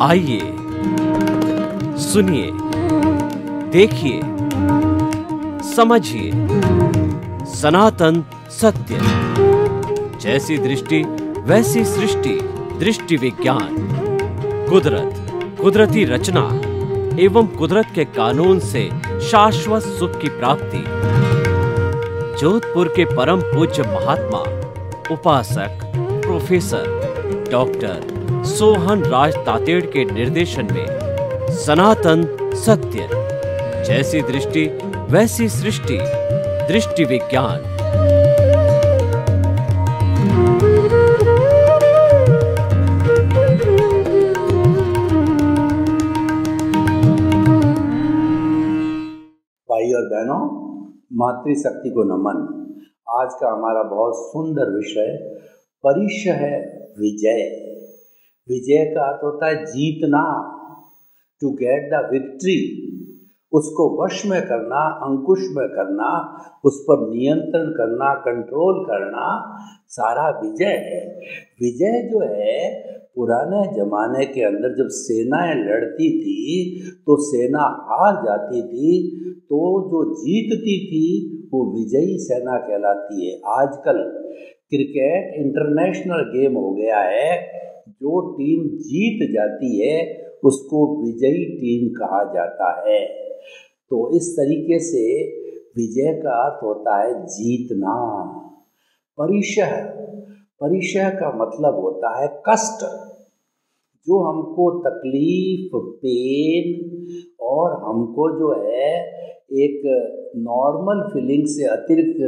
आइए, सुनिए, देखिए, समझिए सनातन सत्य। जैसी दृष्टि वैसी सृष्टि, दृष्टि विज्ञान। कुदरत, कुदरती रचना एवं कुदरत के कानून से शाश्वत सुख की प्राप्ति। जोधपुर के परम पूज्य महात्मा उपासक प्रोफेसर डॉक्टर सोहन राज तातेड़ के निर्देशन में सनातन सत्य। जैसी दृष्टि वैसी सृष्टि, दृष्टि विज्ञान। भाई और बहनों, मातृशक्ति को नमन। आज का हमारा बहुत सुंदर विषय परिचय है विजय। विजय का अर्थ होता है जीतना, टू गेट द विक्ट्री। उसको वश में करना, अंकुश में करना, उस पर नियंत्रण करना, कंट्रोल करना, सारा विजय है। विजय जो है, पुराने जमाने के अंदर जब सेनाएं लड़ती थी तो सेना हार जाती थी, तो जो जीतती थी वो विजयी सेना कहलाती है। आजकल क्रिकेट इंटरनेशनल गेम हो गया है। जो टीम जीत जाती है उसको विजयी टीम कहा जाता है। तो इस तरीके से विजय का अर्थ होता है जीतना। परिचय, परिचय का मतलब होता है कष्ट। जो हमको तकलीफ, पेन और हमको जो है एक नॉर्मल फीलिंग से अतिरिक्त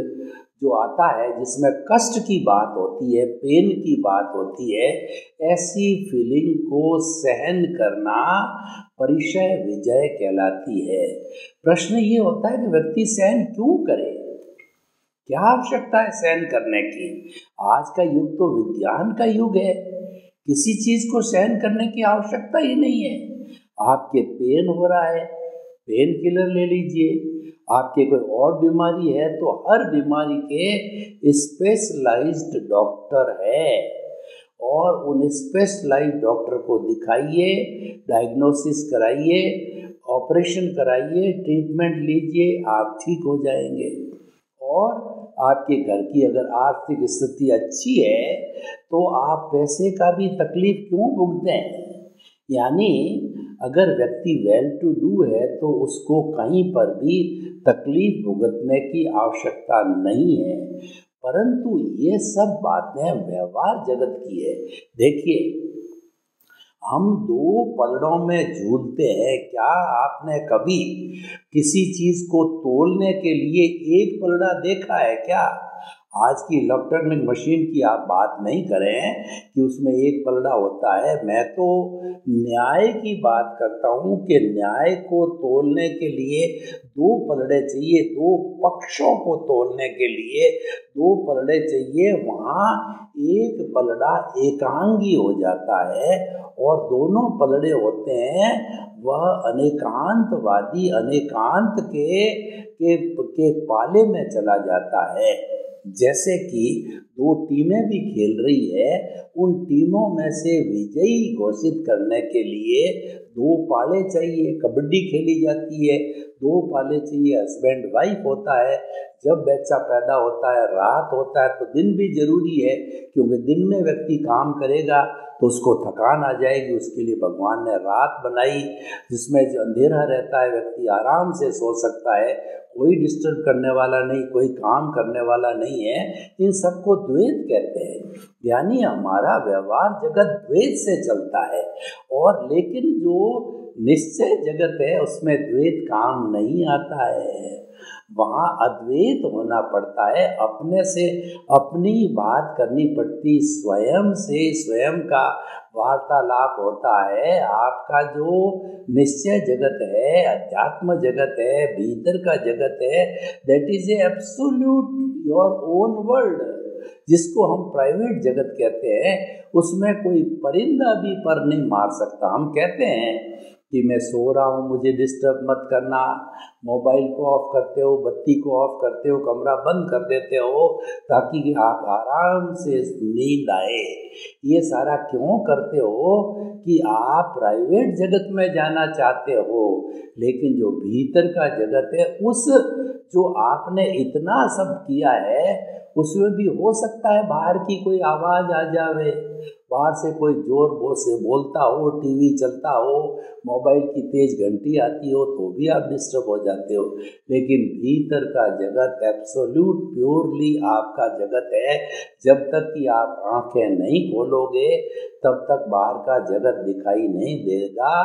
जो आता है, जिसमें कष्ट की बात होती है, पेन की बात होती है, ऐसी फीलिंग को सहन करना परिचय विजय कहलाती है। प्रश्न ये होता है कि व्यक्ति सहन क्यों करे, क्या आवश्यकता है सहन करने की। आज का युग तो विज्ञान का युग है, किसी चीज़ को सहन करने की आवश्यकता ही नहीं है। आपके पेन हो रहा है, पेन किलर ले लीजिए। आपके कोई और बीमारी है तो हर बीमारी के स्पेशलाइज्ड डॉक्टर है, और उन स्पेशलाइज्ड डॉक्टर को दिखाइए, डायग्नोसिस कराइए, ऑपरेशन कराइए, ट्रीटमेंट लीजिए, आप ठीक हो जाएंगे। और आपके घर की अगर आर्थिक स्थिति अच्छी है तो आप पैसे का भी तकलीफ क्यों भुगतें हैं। यानी अगर व्यक्ति वेल टू डू है तो उसको कहीं पर भी तकलीफ भुगतने की आवश्यकता नहीं है। परंतु ये सब बातें व्यवहार जगत की है। देखिए, हम दो पलड़ों में झूलते हैं। क्या आपने कभी किसी चीज़ को तोलने के लिए एक पलड़ा देखा है क्या? आज की इलेक्ट्रॉनिक मशीन की आप बात नहीं करें कि उसमें एक पलड़ा होता है। मैं तो न्याय की बात करता हूँ कि न्याय को तोलने के लिए दो पलड़े चाहिए, दो पक्षों को तोलने के लिए दो पलड़े चाहिए। वहाँ एक पलड़ा एकांगी हो जाता है और दोनों पलड़े होते हैं वह अनेकांतवादी, अनेकांत के पाले में चला जाता है। जैसे कि दो टीमें भी खेल रही है, उन टीमों में से विजयी घोषित करने के लिए दो पाले चाहिए। कबड्डी खेली जाती है, दो पाले चाहिए। हस्बैंड वाइफ होता है, जब बच्चा पैदा होता है, रात होता है, तो दिन भी जरूरी है, क्योंकि दिन में व्यक्ति काम करेगा तो उसको थकान आ जाएगी। उसके लिए भगवान ने रात बनाई जिसमें जो अंधेरा रहता है, व्यक्ति आराम से सो सकता है, कोई डिस्टर्ब करने वाला नहीं, कोई काम करने वाला नहीं है। इन सबको द्वैत कहते हैं। यानी हमारा व्यवहार जगत द्वैत से चलता है, और लेकिन जो निश्चय जगत है उसमें द्वैत काम नहीं आता है। वहाँ अद्वैत होना पड़ता है, अपने से अपनी बात करनी पड़ती, स्वयं से स्वयं का वार्तालाप होता है। आपका जो निश्चय जगत है, अध्यात्म जगत है, भीतर का जगत है, that is a absolute your own world, जिसको हम प्राइवेट जगत कहते हैं। उसमें कोई परिंदा भी पर नहीं मार सकता। हम कहते हैं कि मैं सो रहा हूँ, मुझे डिस्टर्ब मत करना, मोबाइल को ऑफ करते हो, बत्ती को ऑफ करते हो, कमरा बंद कर देते हो ताकि आप आराम से नींद आए। ये सारा क्यों करते हो कि आप प्राइवेट जगत में जाना चाहते हो, लेकिन जो भीतर का जगत है, उस जो आपने इतना सब किया है उसमें भी हो सकता है बाहर की कोई आवाज़ आ जावे, बाहर से कोई जोर बोर से बोलता हो, टीवी चलता हो, मोबाइल की तेज घंटी आती हो तो भी आप डिस्टर्ब हो जाते हो। लेकिन भीतर का जगत एब्सोल्यूट प्योरली आपका जगत है। जब तक कि आप आंखें नहीं खोलोगे तब तक बाहर का जगत दिखाई नहीं देगा,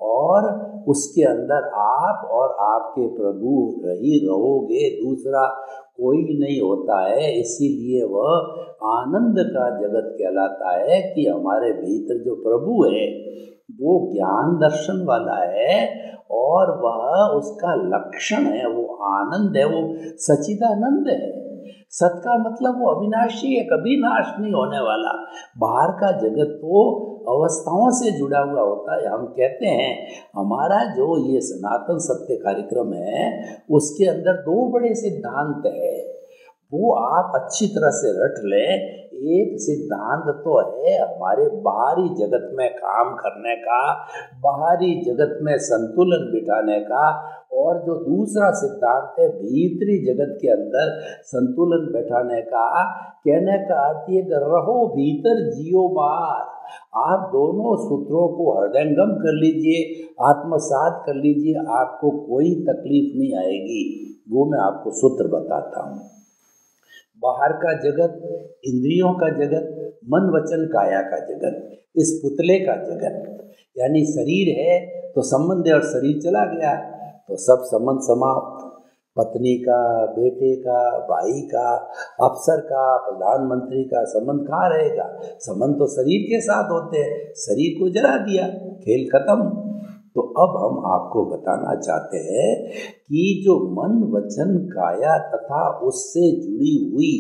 और उसके अंदर आप और आपके प्रभु ही रहोगे, दूसरा कोई नहीं होता है। इसीलिए वह आनंद का जगत कहलाता है कि हमारे भीतर जो प्रभु है वो ज्ञान दर्शन वाला है, और वह उसका लक्षण है, वो आनंद है, वो सच्चिदानंद है। सत का मतलब वो अविनाशी है, कभी नाश नहीं होने वाला। बाहर का जगत तो अवस्थाओं से जुड़ा हुआ होता है। हम कहते हैं हमारा जो ये सनातन सत्य कार्यक्रम है उसके अंदर दो बड़े सिद्धांत है, वो आप अच्छी तरह से रट लें। एक सिद्धांत तो है हमारे बाहरी जगत में काम करने का, बाहरी जगत में संतुलन बिठाने का, और जो दूसरा सिद्धांत है भीतरी जगत के अंदर संतुलन बैठाने का। कहने का अर्थ ये कि रहो भीतर जियो बाहर। आप दोनों सूत्रों को हृदयंगम कर लीजिए, आत्मसात कर लीजिए, आपको कोई तकलीफ नहीं आएगी। वो मैं आपको सूत्र बताता हूँ। बाहर का जगत, इंद्रियों का जगत, मन वचन काया का जगत, इस पुतले का जगत, यानी शरीर है तो संबंध है और शरीर चला गया तो सब संबंध समाप्त। पत्नी का, बेटे का, भाई का, अफसर का, प्रधानमंत्री का संबंध कहाँ रहेगा? संबंध तो शरीर के साथ होते हैं। शरीर को जला दिया, खेल खत्म। तो अब हम आपको बताना चाहते हैं कि जो मन वचन काया तथा उससे जुड़ी हुई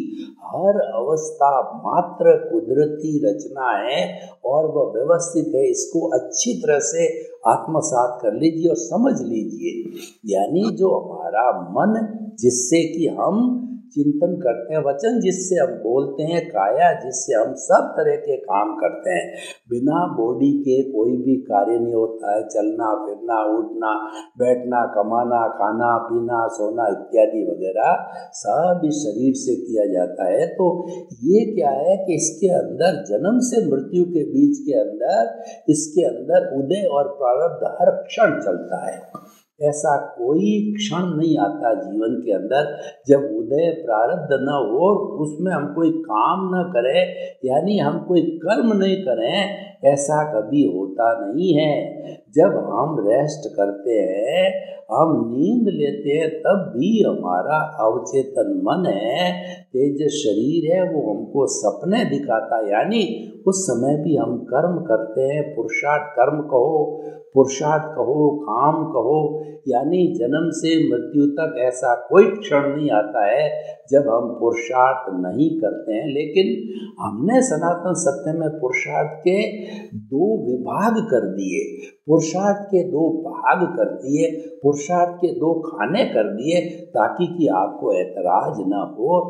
हर अवस्था मात्र कुदरती रचना है और वह व्यवस्थित है। इसको अच्छी तरह से आत्मसात कर लीजिए और समझ लीजिए। यानी जो हमारा मन, जिससे कि हम चिंतन करते हैं, वचन जिससे हम बोलते हैं, काया जिससे हम सब तरह के काम करते हैं, बिना बॉडी के कोई भी कार्य नहीं होता है। चलना फिरना, उठना बैठना, कमाना, खाना पीना, सोना इत्यादि वगैरह सब इस शरीर से किया जाता है। तो ये क्या है कि इसके अंदर जन्म से मृत्यु के बीच के अंदर इसके अंदर उदय और प्रारब्ध हर क्षण चलता है। ऐसा कोई क्षण नहीं आता जीवन के अंदर जब उदय प्रारब्ध न हो, उसमें हम कोई काम न करें, यानी हम कोई कर्म नहीं करें, ऐसा कभी होता नहीं है। जब हम रेस्ट करते हैं, हम नींद लेते हैं, तब भी हमारा अवचेतन मन है, तेज शरीर है, वो हमको सपने दिखाता है। यानी उस समय भी हम कर्म करते हैं। पुरुषार्थ कर्म कहो, पुरुषार्थ कहो, काम कहो, यानी जन्म से मृत्यु तक ऐसा कोई क्षण नहीं आता है जब हम पुरुषार्थ नहीं करते हैं। लेकिन हमने सनातन सत्य में पुरुषार्थ के दो विभाग कर दिए, पुरुषार्थ के दो भाग कर दिए, पुरुषार्थ के दो खाने कर दिए, ताकि कि आपको ऐतराज न हो।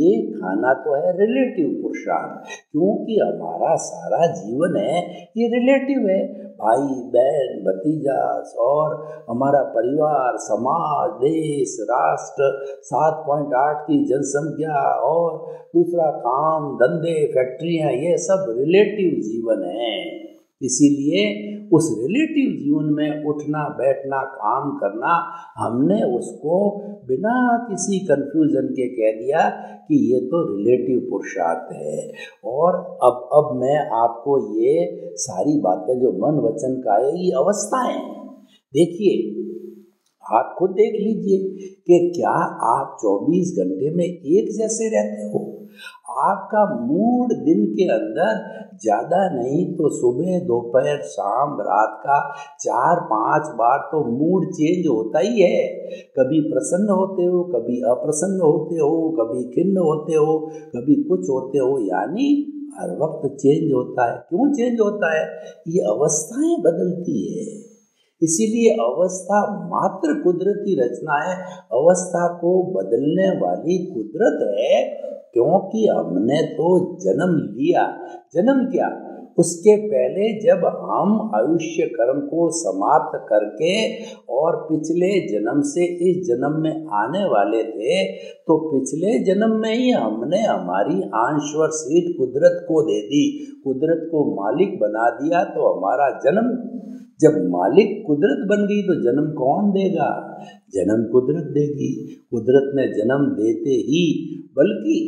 एक खाना तो है रिलेटिव पुरुषार्थ, क्योंकि हमारा सारा जीवन है ये रिलेटिव है। भाई बहन, भतीजा और हमारा परिवार, समाज, देश, राष्ट्र, 7.8 की जनसंख्या, और दूसरा काम धंधे, फैक्ट्रियाँ, ये सब रिलेटिव जीवन है। इसीलिए उस रिलेटिव जीवन में उठना बैठना काम करना, हमने उसको बिना किसी कंफ्यूजन के कह दिया कि ये तो रिलेटिव पुरुषार्थ है। और अब मैं आपको ये सारी बातें जो मन वचन काया, ये अवस्थाएं देखिए, आप खुद देख लीजिए कि क्या आप 24 घंटे में एक जैसे रहते हो? आपका मूड दिन के अंदर ज़्यादा नहीं तो सुबह, दोपहर, शाम, रात का 4-5 बार तो मूड चेंज होता ही है। कभी प्रसन्न होते हो, कभी अप्रसन्न होते हो, कभी खिन्न होते हो, कभी कुछ होते हो, यानी हर वक्त चेंज होता है। क्यों चेंज होता है? ये अवस्थाएं बदलती है। इसीलिए अवस्था मात्र कुदरती रचना है, अवस्था को बदलने वाली कुदरत है, क्योंकि हमने तो जन्म लिया। जन्म क्या, उसके पहले जब हम आयुष्य कर्म को समाप्त करके और पिछले जन्म से इस जन्म में आने वाले थे, तो पिछले जन्म में ही हमने हमारी अंशवर सीट कुदरत को दे दी, कुदरत को मालिक बना दिया। तो हमारा जन्म, जब मालिक कुदरत बन गई तो जन्म कौन देगा? जन्म कुदरत देगी। कुदरत ने जन्म देते ही, बल्कि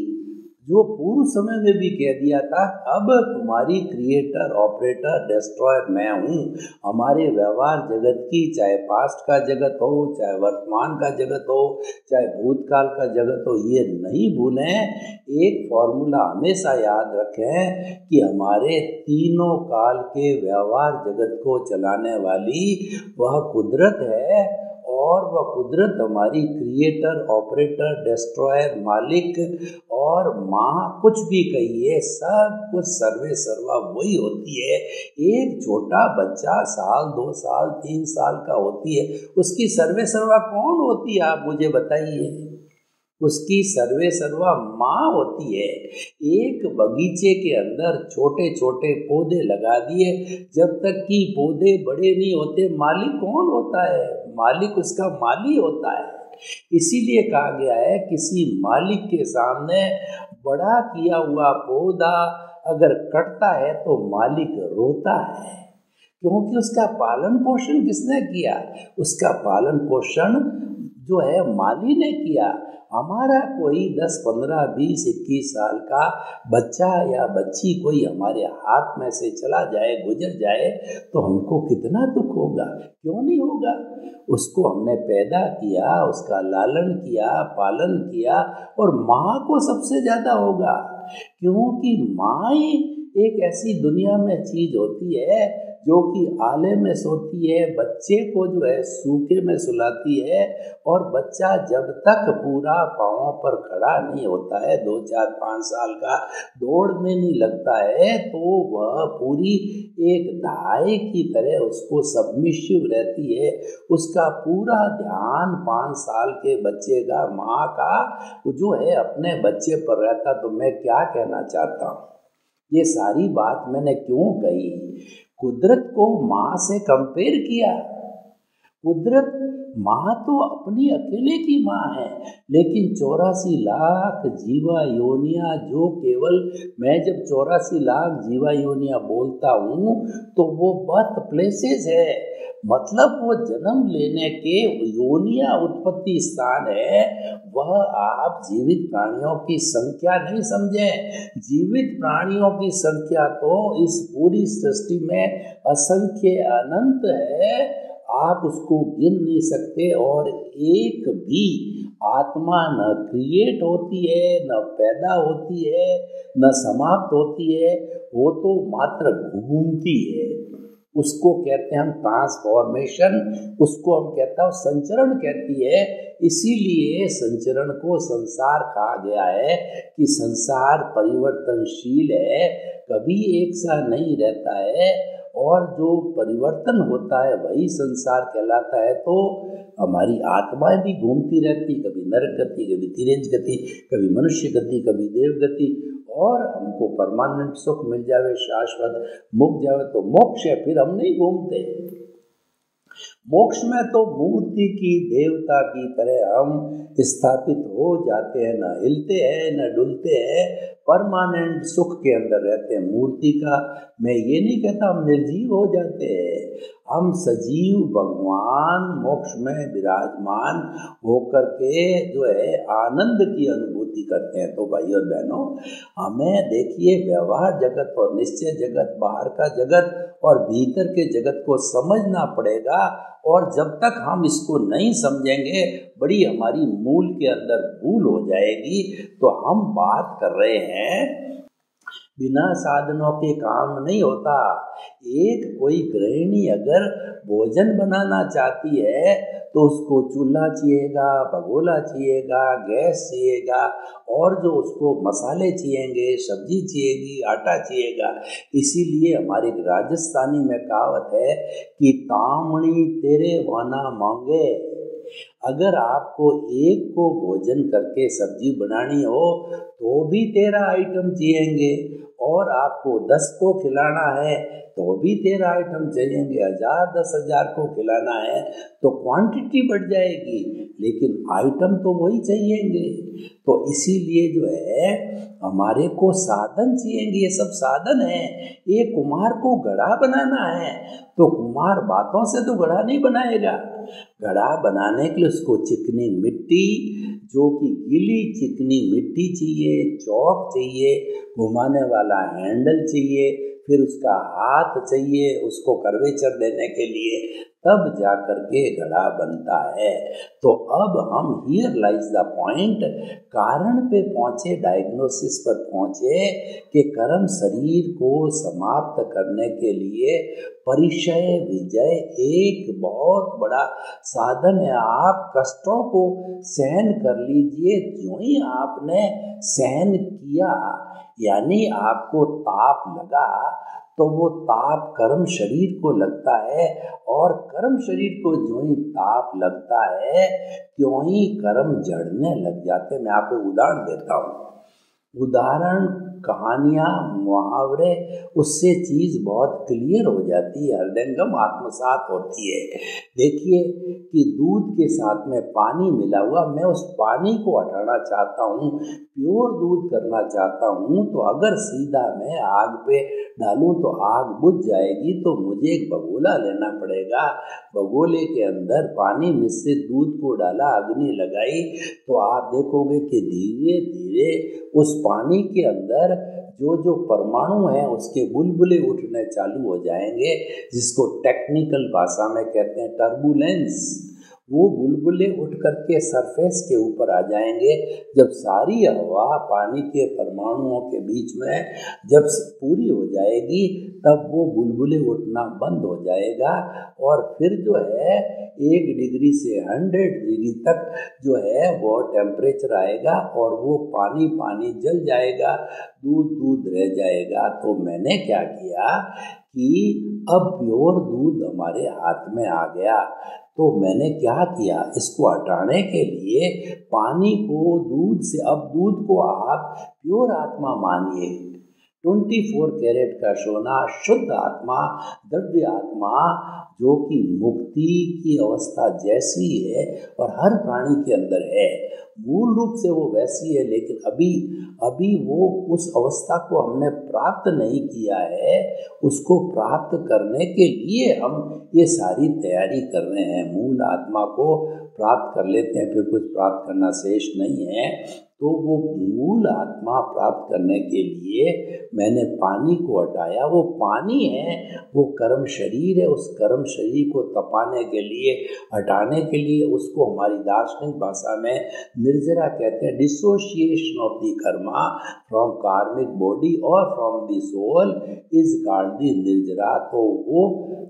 जो पूर्व समय में भी कह दिया था, अब तुम्हारी क्रिएटर ऑपरेटर डिस्ट्रॉयर मैं हूँ। हमारे व्यवहार जगत की, चाहे पास्ट का जगत हो, चाहे वर्तमान का जगत हो, चाहे भूतकाल का जगत हो, ये नहीं भूलें। एक फॉर्मूला हमेशा याद रखें कि हमारे तीनों काल के व्यवहार जगत को चलाने वाली वह कुदरत है, और वह कुदरत हमारी क्रिएटर ऑपरेटर डिस्ट्रॉयर मालिक और माँ, कुछ भी कहिए, सब कुछ सर्वे सर्वा वही होती है। एक छोटा बच्चा साल 2 साल 3 साल का होती है, उसकी सर्वे सर्वा कौन होती है, आप मुझे बताइए? उसकी सर्वे सर्वा माँ होती है। एक बगीचे के अंदर छोटे छोटे पौधे लगा दिए, जब तक कि पौधे बड़े नहीं होते, मालिक कौन होता है? मालिक उसका माली होता है। इसीलिए कहा गया है, किसी मालिक के सामने बड़ा किया हुआ पौधा अगर कटता है तो मालिक रोता है, क्योंकि उसका पालन पोषण किसने किया? उसका पालन पोषण जो है माली ने किया। हमारा कोई 10, 15, 20, 21 साल का बच्चा या बच्ची कोई हमारे हाथ में से चला जाए, गुजर जाए, तो हमको कितना दुख होगा? क्यों नहीं होगा? उसको हमने पैदा किया, उसका लालन किया, पालन किया, और माँ को सबसे ज़्यादा होगा, क्योंकि माँ ही एक ऐसी दुनिया में चीज़ होती है जो कि आले में सोती है, बच्चे को जो है सूखे में सुलाती है, और बच्चा जब तक पूरा पाँव पर खड़ा नहीं होता है, 2, 4, 5 साल का, दौड़ने नहीं लगता है, तो वह पूरी एक दाई की तरह उसको सबमिसिव रहती है। उसका पूरा ध्यान 5 साल के बच्चे का, माँ का जो है अपने बच्चे पर रहता। तो मैं क्या कहना चाहता हूँ, ये सारी बात मैंने क्यों कही? कुदरत को माँ से कंपेयर किया। कुदरत माँ तो अपनी अकेले की माँ है, लेकिन 84 लाख जीवा योनियाँ, जो केवल मैं जब 84 लाख जीवा योनियाँ बोलता हूँ तो वो बर्थ प्लेसेस है, मतलब वो जन्म लेने के योनिया उत्पत्ति स्थान है। वह आप जीवित प्राणियों की संख्या नहीं समझें। जीवित प्राणियों की संख्या तो इस पूरी सृष्टि में असंख्य अनंत है, आप उसको गिन नहीं सकते। और एक भी आत्मा न क्रिएट होती है, न पैदा होती है, न समाप्त होती है, वो तो मात्र घूमती है। उसको कहते हैं हम ट्रांसफॉर्मेशन, उसको हम कहता हूँ संचरण कहती है। इसीलिए संचरण को संसार कहा गया है कि संसार परिवर्तनशील है, कभी एक सा नहीं रहता है, और जो परिवर्तन होता है वही संसार कहलाता है। तो हमारी आत्माएं भी घूमती रहती, कभी नरक गति, कभी तिरंज गति, कभी मनुष्य गति, कभी देव गति, और हमको परमानेंट सुख मिल जावे, शाश्वत मुक्त जावे तो मोक्ष है, फिर हम नहीं घूमते। मोक्ष में तो मूर्ति की, देवता की तरह हम स्थापित हो जाते हैं, न हिलते हैं न डुलते हैं, परमानेंट सुख के अंदर रहते हैं। मूर्ति का मैं ये नहीं कहता हम निर्जीव हो जाते हैं, हम सजीव भगवान मोक्ष में विराजमान होकर के जो है आनंद की अनुभूति करते हैं। तो भाई और बहनों, हमें देखिए व्यवहार जगत और निश्चय जगत, बाहर का जगत और भीतर के जगत को समझना पड़ेगा। और जब तक हम इसको नहीं समझेंगे, बड़ी हमारी मूल के अंदर भूल हो जाएगी। तो हम बात कर रहे हैं बिना साधनों के काम नहीं होता। एक कोई गृहिणी अगर भोजन बनाना चाहती है तो उसको चूल्हा चाहिएगा, भगोला चाहिएगा, गैस चाहिएगा, और जो उसको मसाले चाहिएंगे, सब्जी चाहिएगी, आटा चाहिएगा। इसीलिए हमारी राजस्थानी में कहावत है कि तामणी तेरे वाना मांगे। अगर आपको एक को भोजन करके सब्जी बनानी हो तो भी 13 आइटम चाहिएंगे, और आपको 10 को खिलाना है तो भी 13 आइटम चाहिएंगे। 1000 10,000 को खिलाना है तो क्वांटिटी बढ़ जाएगी, लेकिन आइटम तो वही चाहिएंगे। तो इसीलिए जो है हमारे को साधन चाहिएंगे। ये सब साधन है। एक कुम्हार को घड़ा बनाना है तो कुम्हार बातों से तो घड़ा नहीं बनाएगा। घड़ा बनाने के लिए उसको चिकनी मिट्टी, जो कि गीली चिकनी मिट्टी चाहिए, चौक चाहिए, घुमाने वाला हैंडल चाहिए, फिर उसका हाथ चाहिए उसको कर्वेचर देने के लिए, तब जा कर के घड़ा बनता है। तो अब हम हियर लाइज द पॉइंट, कारण पे पहुँचे, डायग्नोसिस पर पहुँचे कि कर्म शरीर को समाप्त करने के लिए परिचय विजय एक बहुत बड़ा साधन है। आप कष्टों को सहन कर लीजिए। जो ही आपने सहन किया, यानी आपको ताप लगा, तो वो ताप कर्म शरीर को लगता है, और कर्म शरीर को जो ही ताप लगता है त्यों ही कर्म जड़ने लग जाते। मैं आपको उदाहरण देता हूँ। उदाहरण, कहानियाँ, मुहावरे, उससे चीज़ बहुत क्लियर हो जाती है, हृदयंगम आत्मसात होती है। देखिए कि दूध के साथ में पानी मिला हुआ, मैं उस पानी को हटाना चाहता हूँ, प्योर दूध करना चाहता हूँ, तो अगर सीधा मैं आग पे डालूँ तो आग बुझ जाएगी। तो मुझे एक भगोला लेना पड़ेगा। भगोले के अंदर पानी में से दूध को डाला, अग्नि लगाई, तो आप देखोगे कि धीरे धीरे उस पानी के अंदर जो जो परमाणु हैं उसके बुलबुले उठने चालू हो जाएंगे, जिसको टेक्निकल भाषा में कहते हैं टर्बुलेंस। वो बुलबुले उठ करके सरफेस के ऊपर आ जाएंगे। जब सारी हवा पानी के परमाणुओं के बीच में जब पूरी हो जाएगी, तब वो बुलबुले उठना बंद हो जाएगा, और फिर जो है 1 डिग्री से 100 डिग्री तक जो है वो टेम्परेचर आएगा, और वो पानी पानी जल जाएगा, दूध दूध रह जाएगा। तो मैंने क्या किया कि अब प्योर दूध हमारे हाथ में आ गया। तो मैंने क्या किया, इसको हटाने के लिए पानी को दूध से, अब दूध को आप प्योर आत्मा मानिए, 24 कैरेट का सोना, शुद्ध आत्मा, द्रव्य आत्मा, जो कि मुक्ति की अवस्था जैसी है और हर प्राणी के अंदर है, मूल रूप से वो वैसी है, लेकिन अभी वो उस अवस्था को हमने प्राप्त नहीं किया है। उसको प्राप्त करने के लिए हम ये सारी तैयारी कर रहे हैं। मूल आत्मा को प्राप्त कर लेते हैं, फिर कुछ प्राप्त करना शेष नहीं है। तो वो मूल आत्मा प्राप्त करने के लिए मैंने पानी को हटाया। वो पानी है, वो कर्म शरीर है। उस कर्म शरीर को तपाने के लिए, हटाने के लिए, उसको हमारी दार्शनिक भाषा में निर्जरा कहते हैं। Dissociation of the karma from karmic body और from the soul is called the nirjara. तो वो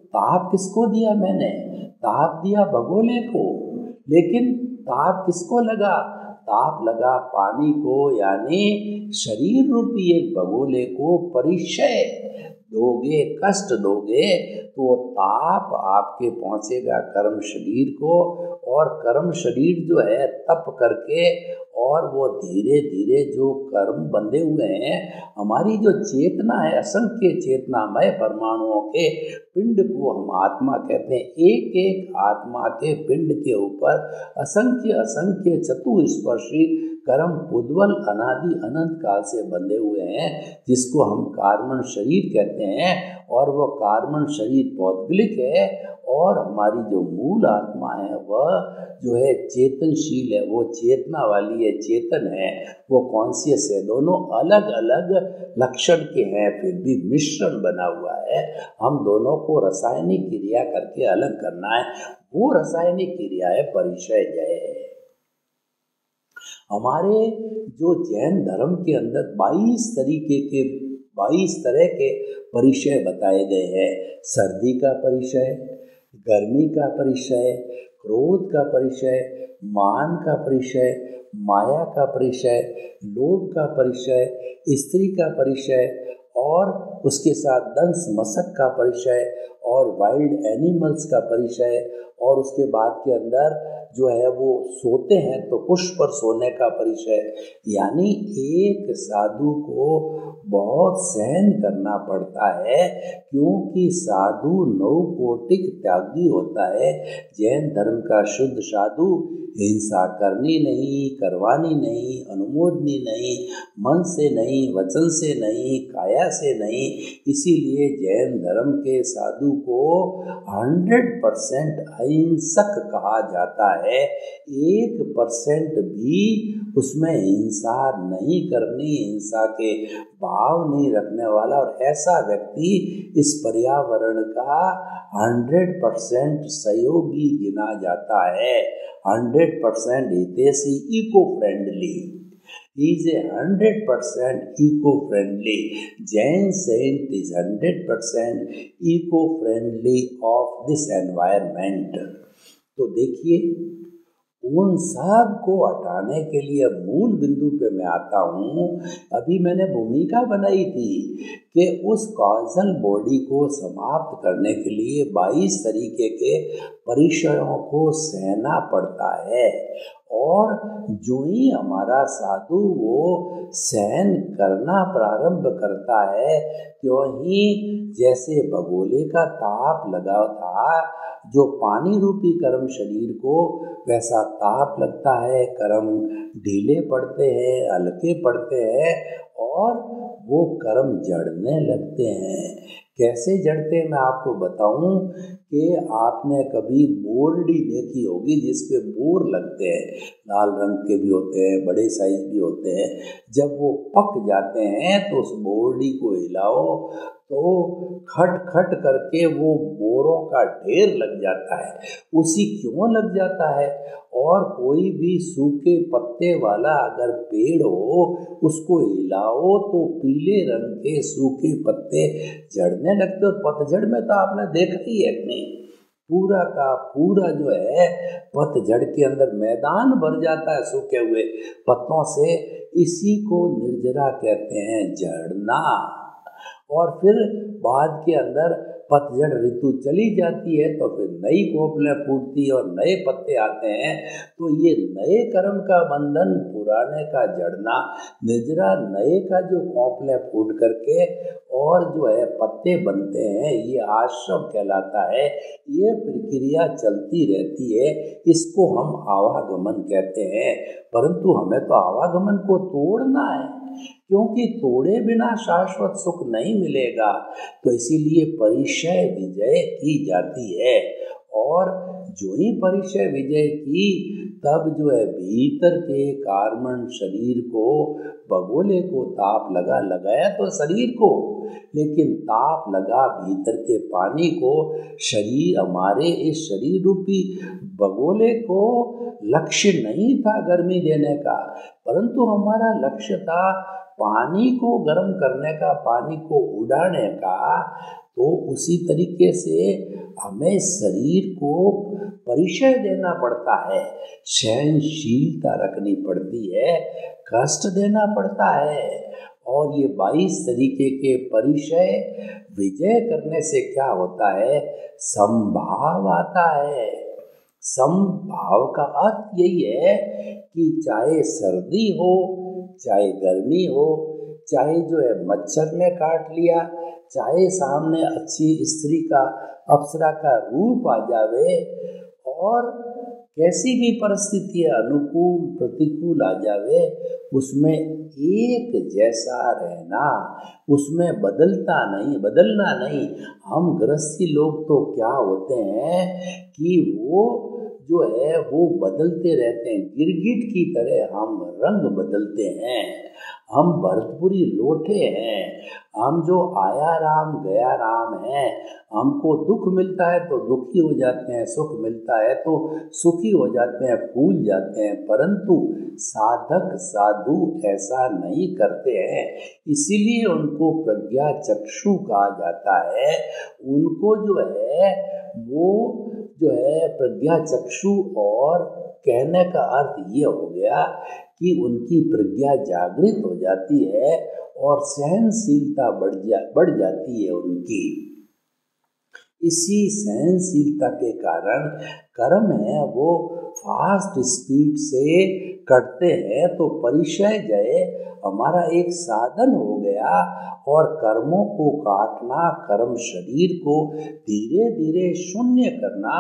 ताप किसको दिया मैंने? ताप दिया भगोले को। लेकिन ताप किसको लगा? ताप लगा पानी को, यानी शरीर रूपी एक भगोले को। परिचय दोगे, कष्ट दोगे, तो ताप आपके पहुंचेगा कर्म शरीर को, और कर्म शरीर जो है तप करके, और वो धीरे धीरे जो कर्म बंधे हुए हैं, हमारी जो चेतना है, असंख्य चेतनामय परमाणुओं के पिंड को हम आत्मा कहते हैं। एक एक आत्मा के पिंड के ऊपर असंख्य असंख्य चतुस्पर्शी कर्म उद्वल अनादि अनंत काल से बंधे हुए हैं, जिसको हम कार्बन शरीर कहते हैं। और वो कार्बन शरीर पौद्गलिक है, और हमारी जो मूल आत्मा है वह जो है चेतनशील है, वो चेतना वाली है, चेतन है, वो कॉन्शियस है। दोनों अलग अलग लक्षण के हैं, फिर भी मिश्रण बना हुआ है। हम दोनों को रासायनिक क्रिया करके अलग करना है। वो रासायनिक क्रिया है परिचय जय। हमारे जो जैन धर्म के अंदर 22 तरीके के 22 तरह के परिचय बताए गए हैं। सर्दी का परिचय, गर्मी का परिचय, क्रोध का परिचय, मान का परिचय, माया का परिचय, लोभ का परिचय, स्त्री का परिचय और उसके साथ दंश मशक का परिचय और वाइल्ड एनिमल्स का परिचय, और उसके बाद के अंदर जो है वो सोते हैं तो कुश पर सोने का परिचय। यानी एक साधु को बहुत सहन करना पड़ता है, क्योंकि साधु नवकोटिक त्यागी होता है। जैन धर्म का शुद्ध साधु हिंसा करनी नहीं, करवानी नहीं, अनुमोदनी नहीं, मन से नहीं, वचन से नहीं, काया से नहीं। इसीलिए जैन धर्म के साधु को 100% अहिंसक कहा जाता है। 1% भी उसमें हिंसा नहीं करनी, हिंसा के भाव नहीं रखने वाला, और ऐसा व्यक्ति इस पर्यावरण का 100% सहयोगी गिना जाता है। 100% हितैषी, eco friendly. He is a 100% eco-friendly. Jain saint is 100% eco-friendly of this environment. तो देखिए, उन सब को हटाने के लिए मूल बिंदु पे मैं आता हूँ। अभी मैंने भूमिका बनाई थी कि उस कॉजल बॉडी को समाप्त करने के लिए 22 तरीके के परिचयों को सहना पड़ता है, और जो ही हमारा साधु वो सहन करना प्रारंभ करता है, त्यों ही जैसे बगोले का ताप लगा था जो पानी रूपी कर्म शरीर को, वैसा ताप लगता है, कर्म ढीले पड़ते हैं, हल्के पड़ते हैं, और वो कर्म जड़ने लगते हैं। कैसे जड़ते हैं मैं आपको बताऊं कि आपने कभी बोरडी देखी होगी जिसपे बोर लगते हैं, लाल रंग के भी होते हैं, बड़े साइज भी होते हैं। जब वो पक जाते हैं तो उस बोरडी को हिलाओ तो खट खट करके वो बोरों का ढेर लग जाता है। उसी क्यों लग जाता है? और कोई भी सूखे पत्ते वाला अगर पेड़ हो, उसको हिलाओ तो पीले रंग के सूखे पत्ते झड़ने लगते। और पतझड़ में तो आपने देखा ही है नहीं, पूरा का पूरा जो है पतझड़ के अंदर मैदान भर जाता है सूखे हुए पत्तों से। इसी को निर्जरा कहते हैं, झड़ना। और फिर बाद के अंदर पतझड़ ऋतु चली जाती है तो फिर नई कोपलें फूटती और नए पत्ते आते हैं। तो ये नए कर्म का बंधन, पुराने का जड़ना, निर्जरा नए का जो कोपलें फूट करके और जो है पत्ते बनते हैं, ये आश्रम कहलाता है। ये प्रक्रिया चलती रहती है, इसको हम आवागमन कहते हैं। परंतु हमें तो आवागमन को तोड़ना है, क्योंकि तोड़े बिना शाश्वत सुख नहीं मिलेगा। तो इसीलिए परिचय विजय की जाती है। और जो ही परिचय विजय की, तब जो है भीतर के कार्बन शरीर को, बगोले को ताप लगाया तो शरीर को, लेकिन ताप लगा भीतर के पानी को। शरीर, हमारे इस शरीर रूपी बगोले को लक्ष्य नहीं था गर्मी देने का, परंतु हमारा लक्ष्य था पानी को गर्म करने का, पानी को उड़ाने का। तो उसी तरीके से हमें शरीर को परिचय देना पड़ता है, सहनशीलता रखनी पड़ती है, कष्ट देना पड़ता है। और ये 22 तरीके के परिचय विजय करने से क्या होता है? समभाव आता है। समभाव का अर्थ यही है कि चाहे सर्दी हो, चाहे गर्मी हो, चाहे जो है मच्छर ने काट लिया, चाहे सामने अच्छी स्त्री का, अप्सरा का रूप आ जावे, और कैसी भी परिस्थिति अनुकूल प्रतिकूल आ जावे, उसमें एक जैसा रहना, उसमें बदलना नहीं। हम गृहस्थी लोग तो क्या होते हैं कि वो जो है वो बदलते रहते हैं, गिरगिट की तरह हम रंग बदलते हैं। हम भरतपुरी लोटे हैं, हम जो आया राम गया राम हैं। हमको दुख मिलता है तो दुखी हो जाते हैं, सुख मिलता है तो सुखी हो जाते हैं, फूल जाते हैं। परंतु साधक साधु ऐसा नहीं करते हैं, इसीलिए उनको प्रज्ञा चक्षु कहा जाता है। उनको जो है वो जो है प्रज्ञा चक्षु, और कहने का अर्थ ये हो गया कि उनकी प्रज्ञा जागृत हो जाती है और सहनशीलता बढ़ जाती है उनकी। इसी सहनशीलता के कारण कर्म है वो फास्ट स्पीड से करते हैं, तो परिचय जय हमारा एक साधन हो गया। और कर्मों को काटना, कर्म शरीर को धीरे धीरे शून्य करना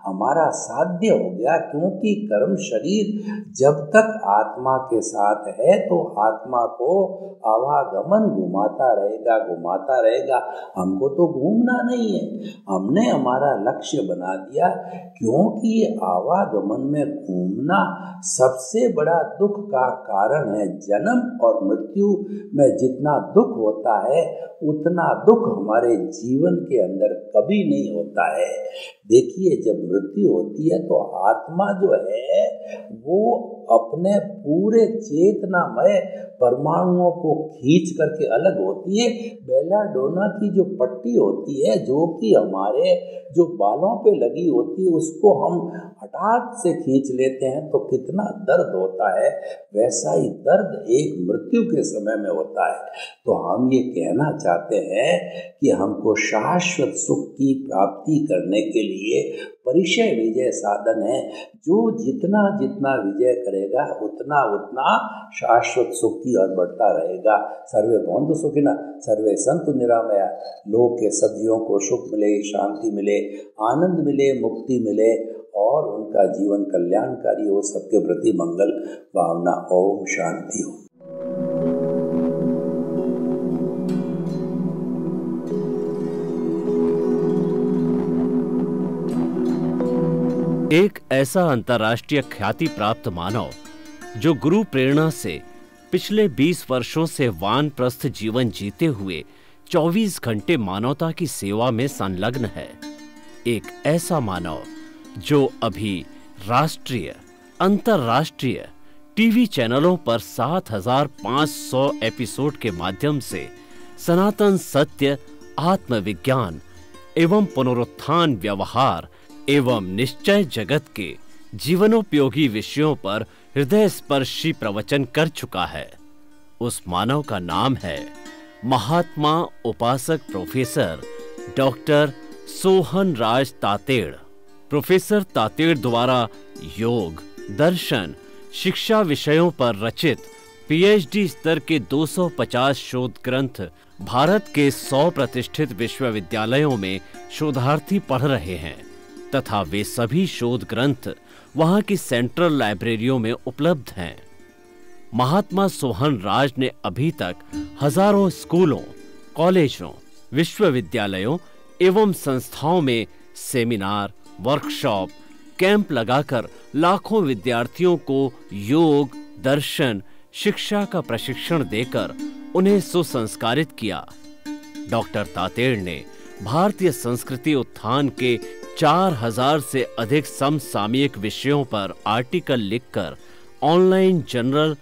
हमारा साध्य हो गया। क्योंकि कर्म शरीर जब तक आत्मा के साथ है तो आत्मा को आवागमन घुमाता रहेगा। हमको तो घूमना नहीं है, हमने हमारा लक्ष्य बना दिया। क्योंकि ये आवागमन में घूमना सबसे बड़ा दुख का कारण है। जन्म और मृत्यु में जितना दुख होता है उतना दुख हमारे जीवन के अंदर कभी नहीं होता है। देखिए, जब मृत्यु होती है तो आत्मा जो है वो अपने पूरे चेतनामय परमाणुओं को खींच करके अलग होती है। बेलाडोना की जो पट्टी होती है, जो कि हमारे जो बालों पे लगी होती है, उसको हम हठात से खींच लेते हैं तो कितना दर्द होता है। वैसा ही दर्द एक मृत्यु के समय में होता है। तो हम ये कहना चाहते हैं कि हमको शाश्वत सुख की प्राप्ति करने के लिए परिचय विजय साधन है। जो जितना जितना विजय करेगा उतना उतना शाश्वत सुख की ओर बढ़ता रहेगा। सर्वे भवन्तु सुखिनः, सर्वे सन्तु निरामया। लोक के सदियों को सुख मिले, शांति मिले, आनंद मिले, मुक्ति मिले और उनका जीवन कल्याणकारी हो। सबके प्रति मंगल भावना। ओम शांति हो। एक ऐसा अंतर्राष्ट्रीय ख्याति प्राप्त मानव जो गुरु प्रेरणा से पिछले 20 वर्षों से वानप्रस्थ जीवन जीते हुए 24 घंटे मानवता की सेवा में संलग्न है। एक ऐसा मानव जो अभी राष्ट्रीय, अंतर्राष्ट्रीय टीवी चैनलों पर 7,500 एपिसोड के माध्यम से सनातन सत्य, आत्मविज्ञान एवं पुनरुत्थान, व्यवहार एवं निश्चय जगत के जीवनोपयोगी विषयों पर हृदय स्पर्शी प्रवचन कर चुका है। उस मानव का नाम है महात्मा उपासक प्रोफेसर डॉक्टर सोहन राज तातेड़। प्रोफेसर तातेड़ द्वारा योग, दर्शन, शिक्षा विषयों पर रचित पीएचडी स्तर के 250 शोध ग्रंथ भारत के 100 प्रतिष्ठित विश्वविद्यालयों में शोधार्थी पढ़ रहे हैं तथा वे सभी शोध ग्रंथ वहां की सेंट्रल लाइब्रेरियों में उपलब्ध हैं। महात्मा सोहन राज ने अभी तक हजारों स्कूलों, कॉलेजों, विश्वविद्यालयों एवं संस्थाओं में सेमिनार, वर्कशॉप, कैंप लगाकर लाखों विद्यार्थियों को योग, दर्शन, शिक्षा का प्रशिक्षण देकर उन्हें सुसंस्कारित किया। डॉक्टर तातेड़ ने भारतीय संस्कृति उत्थान के 4000 से अधिक समसामयिक विषयों पर आर्टिकल लिखकर ऑनलाइन जर्नल,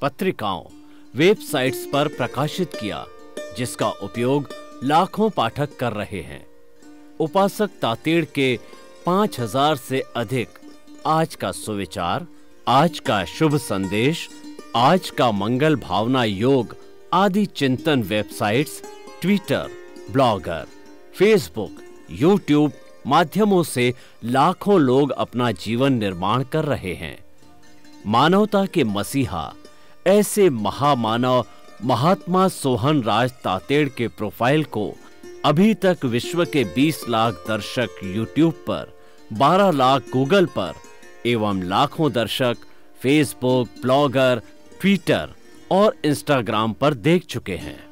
पत्रिकाओं, वेबसाइट्स पर प्रकाशित किया, जिसका उपयोग लाखों पाठक कर रहे हैं। उपासक तातेड़ के 5000 से अधिक आज का सुविचार, आज का शुभ संदेश, आज का मंगल भावना योग आदि चिंतन websites, Twitter, blogger, Facebook, YouTube माध्यमों से लाखों लोग अपना जीवन निर्माण कर रहे हैं। मानवता के मसीहा ऐसे महामानव महात्मा सोहन राज तातेड़ के प्रोफाइल को अभी तक विश्व के 20 लाख दर्शक यूट्यूब पर, 12 लाख गूगल पर एवं लाखों दर्शक फेसबुक, ब्लॉगर, ट्विटर और इंस्टाग्राम पर देख चुके हैं।